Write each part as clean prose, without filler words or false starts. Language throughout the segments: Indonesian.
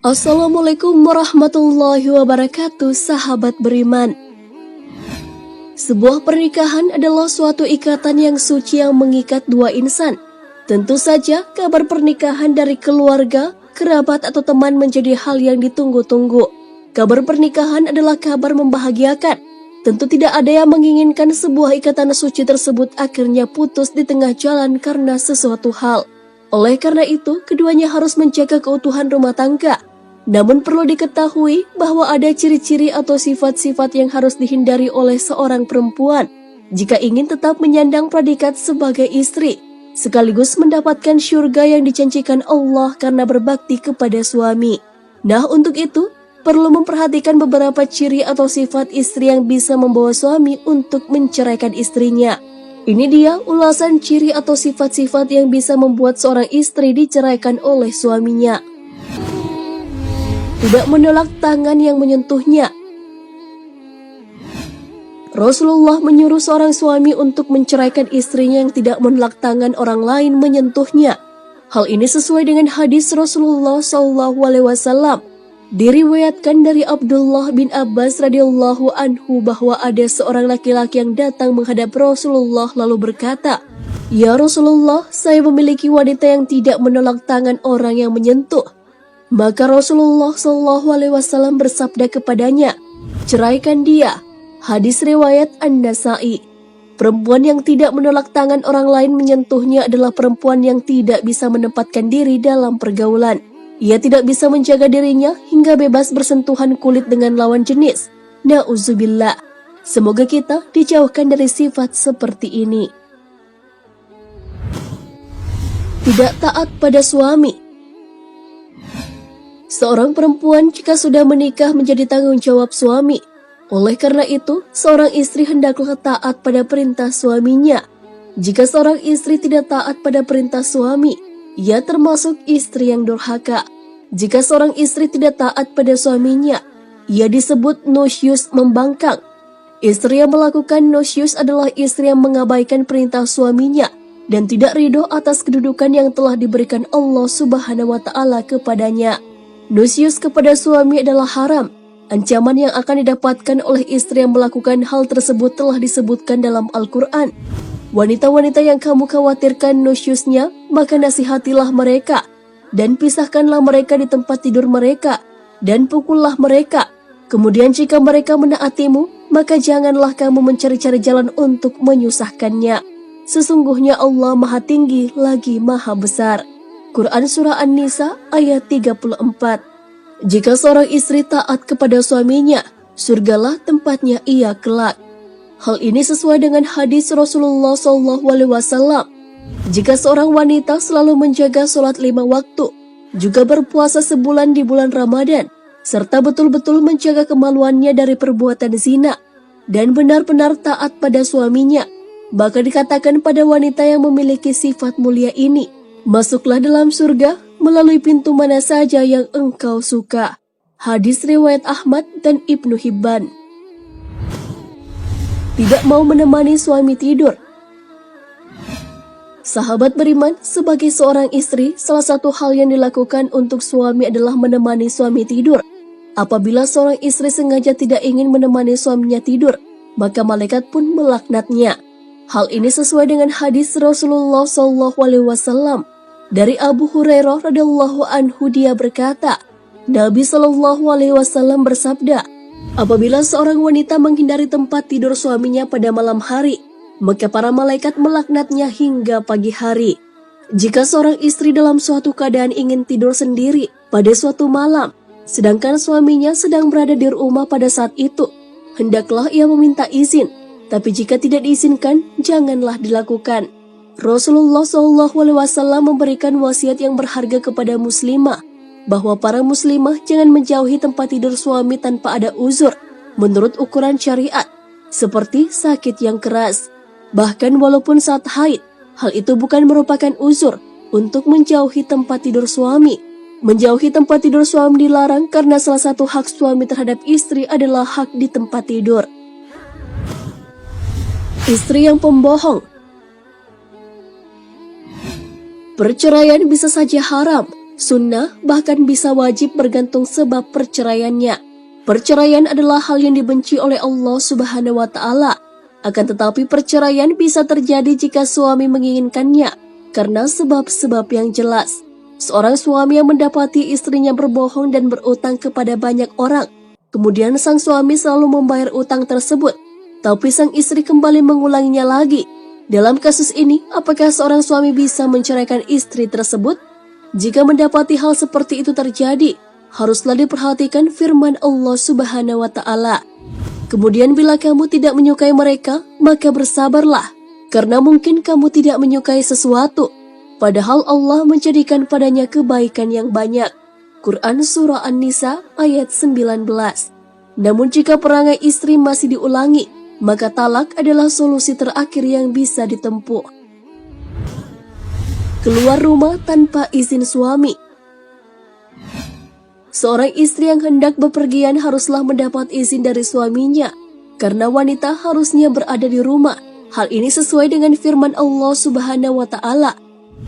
Assalamualaikum warahmatullahi wabarakatuh, sahabat beriman. Sebuah pernikahan adalah suatu ikatan yang suci yang mengikat dua insan. Tentu saja kabar pernikahan dari keluarga, kerabat atau teman menjadi hal yang ditunggu-tunggu. Kabar pernikahan adalah kabar membahagiakan. Tentu tidak ada yang menginginkan sebuah ikatan suci tersebut akhirnya putus di tengah jalan karena sesuatu hal. Oleh karena itu, keduanya harus menjaga keutuhan rumah tangga. Namun perlu diketahui bahwa ada ciri-ciri atau sifat-sifat yang harus dihindari oleh seorang perempuan jika ingin tetap menyandang predikat sebagai istri, sekaligus mendapatkan syurga yang dijanjikan Allah karena berbakti kepada suami. Nah, untuk itu, perlu memperhatikan beberapa ciri atau sifat istri yang bisa membawa suami untuk menceraikan istrinya. Ini dia ulasan ciri atau sifat-sifat yang bisa membuat seorang istri diceraikan oleh suaminya. Tidak menolak tangan yang menyentuhnya. Rasulullah menyuruh seorang suami untuk menceraikan istrinya yang tidak menolak tangan orang lain menyentuhnya. Hal ini sesuai dengan hadis Rasulullah SAW. Diriwayatkan dari Abdullah bin Abbas radhiyallahu anhu bahwa ada seorang laki-laki yang datang menghadap Rasulullah lalu berkata, "Ya Rasulullah, saya memiliki wanita yang tidak menolak tangan orang yang menyentuh." Maka Rasulullah SAW bersabda kepadanya, "Ceraikan dia." Hadis riwayat An-Nasa'i. Perempuan yang tidak menolak tangan orang lain menyentuhnya adalah perempuan yang tidak bisa menempatkan diri dalam pergaulan. Ia tidak bisa menjaga dirinya hingga bebas bersentuhan kulit dengan lawan jenis. Na'udzubillah. Semoga kita dijauhkan dari sifat seperti ini. Tidak taat pada suami. Seorang perempuan jika sudah menikah menjadi tanggung jawab suami. Oleh karena itu, seorang istri hendaklah taat pada perintah suaminya. Jika seorang istri tidak taat pada perintah suami, ia termasuk istri yang durhaka. Jika seorang istri tidak taat pada suaminya, ia disebut nusyus, membangkang. Istri yang melakukan nusyus adalah istri yang mengabaikan perintah suaminya dan tidak ridho atas kedudukan yang telah diberikan Allah Subhanahu wa Ta'ala kepadanya. Nusyus kepada suami adalah haram. Ancaman yang akan didapatkan oleh istri yang melakukan hal tersebut telah disebutkan dalam Al-Quran. Wanita-wanita yang kamu khawatirkan nusyusnya, maka nasihatilah mereka, dan pisahkanlah mereka di tempat tidur mereka, dan pukullah mereka. Kemudian jika mereka menaatimu, maka janganlah kamu mencari-cari jalan untuk menyusahkannya. Sesungguhnya Allah Maha Tinggi lagi Maha Besar. Quran Surah An-Nisa ayat 34. Jika seorang istri taat kepada suaminya, surgalah tempatnya ia kelak. Hal ini sesuai dengan hadis Rasulullah SAW. Jika seorang wanita selalu menjaga sholat 5 waktu, juga berpuasa sebulan di bulan Ramadan, serta betul-betul menjaga kemaluannya dari perbuatan zina, dan benar-benar taat pada suaminya, maka dikatakan pada wanita yang memiliki sifat mulia ini, masuklah dalam surga melalui pintu mana saja yang engkau suka. Hadis riwayat Ahmad dan Ibnu Hibban. Tidak mau menemani suami tidur. Sahabat beriman, sebagai seorang istri, salah satu hal yang dilakukan untuk suami adalah menemani suami tidur. Apabila seorang istri sengaja tidak ingin menemani suaminya tidur, maka malaikat pun melaknatnya. Hal ini sesuai dengan hadis Rasulullah SAW. Dari Abu Hurairah radhiyallahu anhu, dia berkata, Nabi SAW bersabda, apabila seorang wanita menghindari tempat tidur suaminya pada malam hari, maka para malaikat melaknatnya hingga pagi hari. Jika seorang istri dalam suatu keadaan ingin tidur sendiri pada suatu malam, sedangkan suaminya sedang berada di rumah pada saat itu, hendaklah ia meminta izin. Tapi jika tidak diizinkan, janganlah dilakukan. Rasulullah SAW memberikan wasiat yang berharga kepada muslimah, bahwa para muslimah jangan menjauhi tempat tidur suami tanpa ada uzur, menurut ukuran syariat, seperti sakit yang keras. Bahkan walaupun saat haid, hal itu bukan merupakan uzur untuk menjauhi tempat tidur suami. Menjauhi tempat tidur suami dilarang karena salah satu hak suami terhadap istri adalah hak di tempat tidur. Istri yang pembohong. Perceraian bisa saja haram, sunnah, bahkan bisa wajib bergantung sebab perceraiannya. Perceraian adalah hal yang dibenci oleh Allah Subhanahu wa Ta'ala. Akan tetapi perceraian bisa terjadi jika suami menginginkannya karena sebab-sebab yang jelas. Seorang suami yang mendapati istrinya berbohong dan berutang kepada banyak orang, kemudian sang suami selalu membayar utang tersebut, tapi sang istri kembali mengulanginya lagi. Dalam kasus ini, apakah seorang suami bisa menceraikan istri tersebut? Jika mendapati hal seperti itu terjadi, haruslah diperhatikan firman Allah Subhanahu wa Ta'ala. Kemudian bila kamu tidak menyukai mereka, maka bersabarlah, karena mungkin kamu tidak menyukai sesuatu, padahal Allah menjadikan padanya kebaikan yang banyak. Quran Surah An-Nisa ayat 19. Namun jika perangai istri masih diulangi, maka talak adalah solusi terakhir yang bisa ditempuh. Keluar rumah tanpa izin suami. Seorang istri yang hendak bepergian haruslah mendapat izin dari suaminya, karena wanita harusnya berada di rumah. Hal ini sesuai dengan firman Allah Subhanahu wa Ta'ala.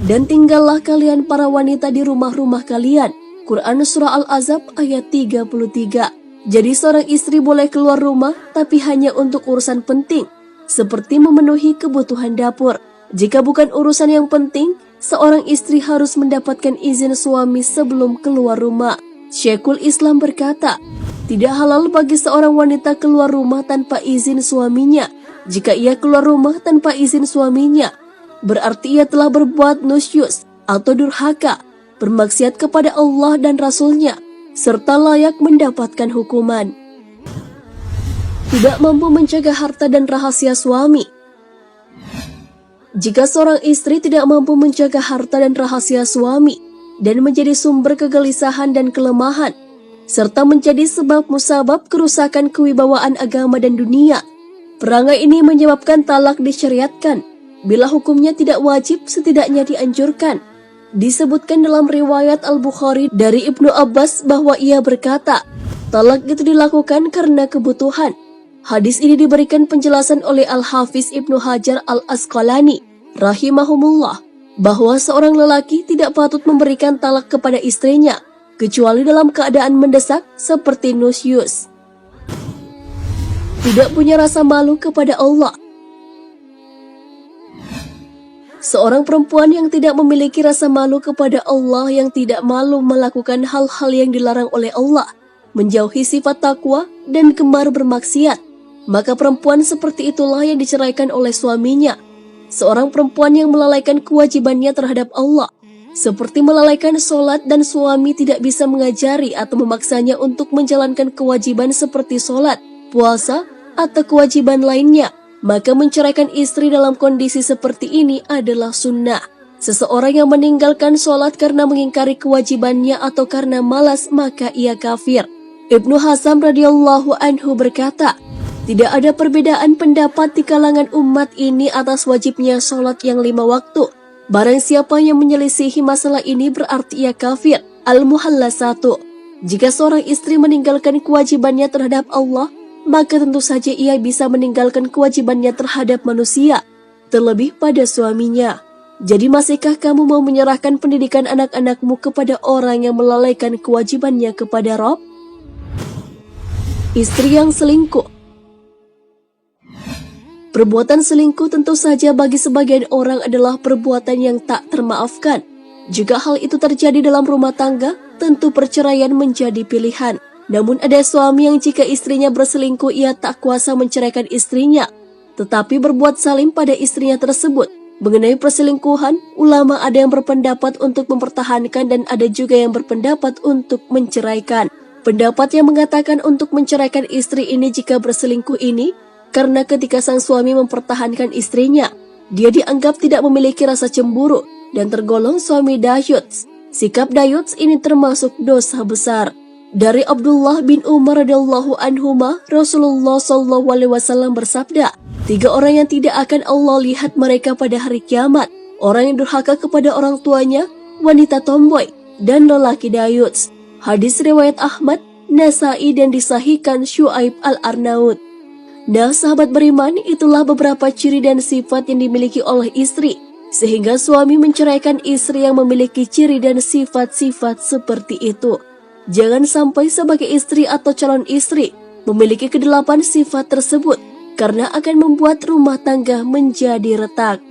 Dan tinggallah kalian para wanita di rumah-rumah kalian. Quran Surah Al-Ahzab ayat 33. Jadi seorang istri boleh keluar rumah tapi hanya untuk urusan penting, seperti memenuhi kebutuhan dapur. Jika bukan urusan yang penting, seorang istri harus mendapatkan izin suami sebelum keluar rumah. Syekhul Islam berkata, tidak halal bagi seorang wanita keluar rumah tanpa izin suaminya. Jika ia keluar rumah tanpa izin suaminya, berarti ia telah berbuat nusyus atau durhaka, bermaksiat kepada Allah dan Rasul-Nya, serta layak mendapatkan hukuman. Tidak mampu menjaga harta dan rahasia suami. Jika seorang istri tidak mampu menjaga harta dan rahasia suami, dan menjadi sumber kegelisahan dan kelemahan, serta menjadi sebab musabab kerusakan kewibawaan agama dan dunia, perangai ini menyebabkan talak disyariatkan. Bila hukumnya tidak wajib, setidaknya dianjurkan. Disebutkan dalam riwayat Al-Bukhari dari Ibnu Abbas bahwa ia berkata, talak itu dilakukan karena kebutuhan. Hadis ini diberikan penjelasan oleh Al-Hafiz Ibnu Hajar Al-Asqalani rahimahumullah, bahwa seorang lelaki tidak patut memberikan talak kepada istrinya, kecuali dalam keadaan mendesak seperti nusyus. Tidak punya rasa malu kepada Allah. Seorang perempuan yang tidak memiliki rasa malu kepada Allah, yang tidak malu melakukan hal-hal yang dilarang oleh Allah, menjauhi sifat takwa dan gemar bermaksiat, maka perempuan seperti itulah yang diceraikan oleh suaminya. Seorang perempuan yang melalaikan kewajibannya terhadap Allah, seperti melalaikan sholat, dan suami tidak bisa mengajari atau memaksanya untuk menjalankan kewajiban seperti sholat, puasa, atau kewajiban lainnya, maka menceraikan istri dalam kondisi seperti ini adalah sunnah. Seseorang yang meninggalkan sholat karena mengingkari kewajibannya atau karena malas, maka ia kafir. Ibnu Hazm radhiyallahu anhu berkata, tidak ada perbedaan pendapat di kalangan umat ini atas wajibnya sholat yang 5 waktu. Barang siapa yang menyelisihi masalah ini berarti ia kafir. Al-Muhalla 1. Jika seorang istri meninggalkan kewajibannya terhadap Allah, maka tentu saja ia bisa meninggalkan kewajibannya terhadap manusia, terlebih pada suaminya. Jadi masihkah kamu mau menyerahkan pendidikan anak-anakmu kepada orang yang melalaikan kewajibannya kepada Rabb? Istri yang selingkuh. Perbuatan selingkuh tentu saja bagi sebagian orang adalah perbuatan yang tak termaafkan. Jika hal itu terjadi dalam rumah tangga, tentu perceraian menjadi pilihan. Namun ada suami yang jika istrinya berselingkuh ia tak kuasa menceraikan istrinya, tetapi berbuat zalim pada istrinya tersebut. Mengenai perselingkuhan, ulama ada yang berpendapat untuk mempertahankan dan ada juga yang berpendapat untuk menceraikan. Pendapat yang mengatakan untuk menceraikan istri ini jika berselingkuh ini, karena ketika sang suami mempertahankan istrinya, dia dianggap tidak memiliki rasa cemburu dan tergolong suami dayuts. Sikap dayuts ini termasuk dosa besar. Dari Abdullah bin Umar radhiyallahu anhuma, Rasulullah SAW bersabda, 3 orang yang tidak akan Allah lihat mereka pada hari kiamat: orang yang durhaka kepada orang tuanya, wanita tomboy, dan lelaki dayuts. Hadis riwayat Ahmad, Nasai, dan disahihkan Syuaib Al-Arnaud. Nah, sahabat beriman, itulah beberapa ciri dan sifat yang dimiliki oleh istri sehingga suami menceraikan istri yang memiliki ciri dan sifat-sifat seperti itu. Jangan sampai sebagai istri atau calon istri memiliki kedelapan sifat tersebut, karena akan membuat rumah tangga menjadi retak.